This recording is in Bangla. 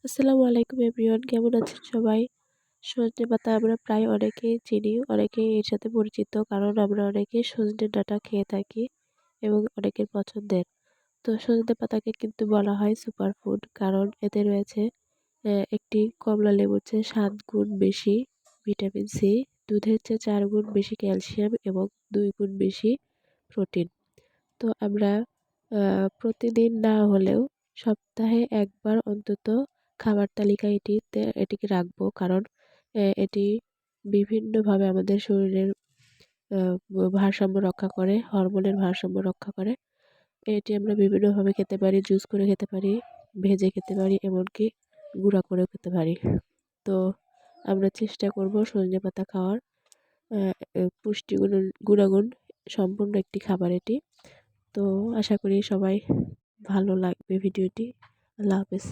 আসসালামু আলাইকুম এভরিওয়ান, কেমন আছেন সবাই? সজনে পাতা আমরা প্রায় অনেকেই চিনি, অনেকেই এর সাথে পরিচিত, কারণ আমরা অনেকেই সজনে ডাঁটা খেয়ে থাকি এবং অনেকের পছন্দের। তো সজনে পাতাকে কিন্তু বলা হয় সুপারফুড, কারণ এতে রয়েছে একটি কমলা লেবুর চেয়ে 7 গুণ বেশি ভিটামিন সি, দুধের চেয়ে 4 গুণ বেশি ক্যালসিয়াম এবং 2 গুণ বেশি প্রোটিন। তো আমরা প্রতিদিন না হলেও সপ্তাহে একবার অন্তত খাবার তালিকায় এটিকে রাখবো, কারণ এটি বিভিন্নভাবে আমাদের শরীরের ভারসাম্য রক্ষা করে, হরমোনের ভারসাম্য রক্ষা করে। এটি আমরা বিভিন্নভাবে খেতে পারি, জুস করে খেতে পারি, ভেজে খেতে পারি, এমনকি গুঁড়া করেও খেতে পারি। তো আমরা চেষ্টা করব সজনে পাতা খাওয়ার। পুষ্টিগুণ গুণাগুণ সম্পূর্ণ একটি খাবার এটি। তো আশা করি সবাই ভালো লাগবে ভিডিওটি। আল্লাহ হাফেজ।